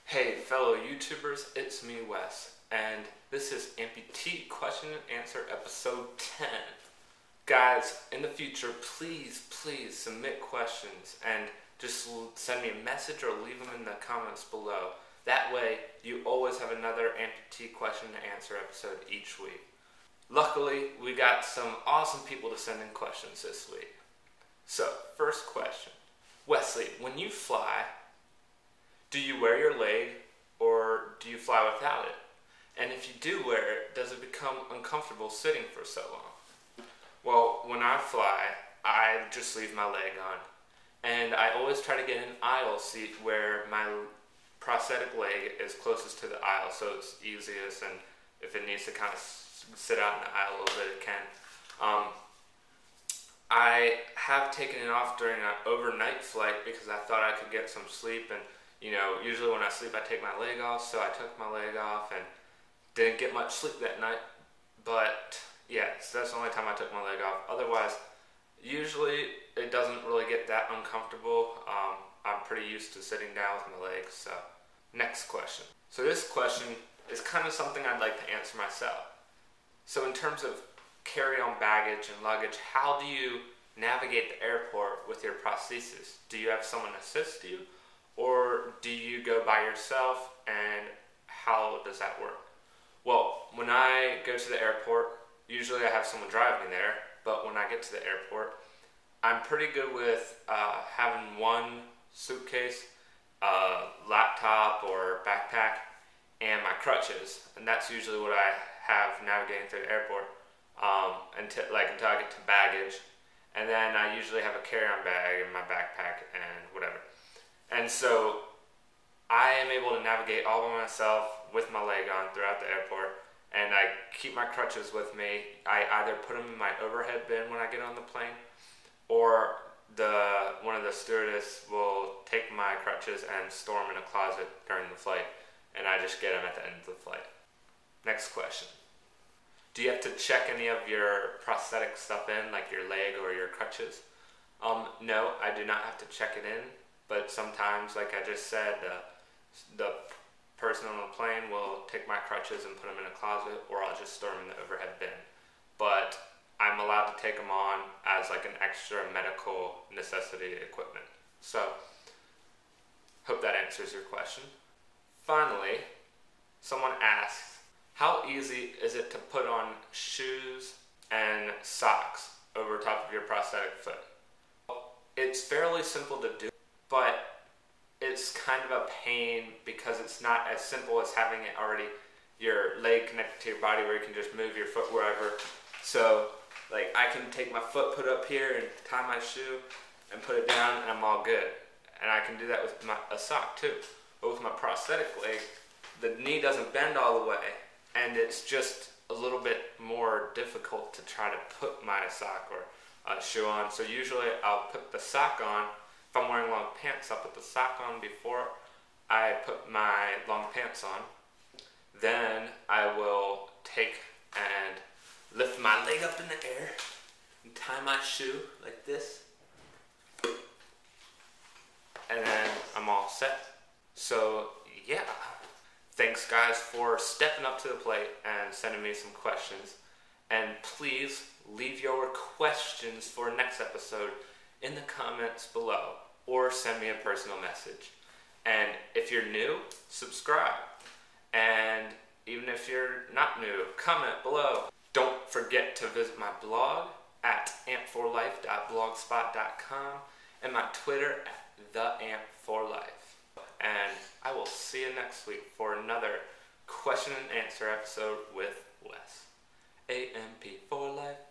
Hey fellow YouTubers, it's me Wes, and this is Amputee Question and Answer episode 10. Guys, in the future, please submit questions and just send me a message or leave them in the comments below. That way, you always have another Amputee Question and Answer episode each week. Luckily, we got some awesome people to send in questions this week. So, first question. Wesley, when you fly, do you wear your leg or do you fly without it? And if you do wear it, does it become uncomfortable sitting for so long? Well, when I fly, I just leave my leg on. And I always try to get an aisle seat where my prosthetic leg is closest to the aisle, so it's easiest, and if it needs to kind of sit out in the aisle a little bit, it can. I have taken it off during an overnight flight because I thought I could get some sleep, and usually when I sleep I take my leg off, so I took my leg off and didn't get much sleep that night. But yeah, so that's the only time I took my leg off. Otherwise, usually it doesn't really get that uncomfortable. I'm pretty used to sitting down with my legs. So, next question. So this question is kind of something I'd like to answer myself. So in terms of carry-on baggage and luggage, how do you navigate the airport with your prosthesis? Do you have someone assist you? Or do you go by yourself, and how does that work? Well, when I go to the airport, usually I have someone drive me there, but when I get to the airport, I'm pretty good with having one suitcase, laptop or backpack, and my crutches, and that's usually what I have navigating through the airport until I get to baggage, and then I usually have a carry-on bag in my backpack and whatever. And so I am able to navigate all by myself with my leg on throughout the airport, and I keep my crutches with me. I either put them in my overhead bin when I get on the plane, or one of the stewardess will take my crutches and store them in a closet during the flight, and I just get them at the end of the flight. Next question. Do you have to check any of your prosthetic stuff in, like your leg or your crutches? No, I do not have to check it in. But sometimes, like I just said, the person on the plane will take my crutches and put them in a closet, or I'll just store them in the overhead bin. But I'm allowed to take them on as like an extra medical necessity equipment. So, hope that answers your question. Finally, someone asks, how easy is it to put on shoes and socks over top of your prosthetic foot? Well, it's fairly simple to do, but it's kind of a pain because it's not as simple as having it already, your leg connected to your body where you can just move your foot wherever. So, like, I can take my foot, put it up here, and tie my shoe, and put it down, and I'm all good. And I can do that with a sock too. But with my prosthetic leg, the knee doesn't bend all the way, and it's just a little bit more difficult to try to put my sock or shoe on. So usually I'll put the sock on. If I'm wearing long pants, I'll put the sock on before I put my long pants on. Then I will take and lift my leg up in the air and tie my shoe like this. And then I'm all set. So yeah. Thanks guys for stepping up to the plate and sending me some questions. And please leave your questions for next episode in the comments below, or send me a personal message. And if you're new, subscribe. And even if you're not new, comment below. Don't forget to visit my blog at amp4life.blogspot.com and my Twitter at theamp4life. And I will see you next week for another question and answer episode with Wes. AMP for life.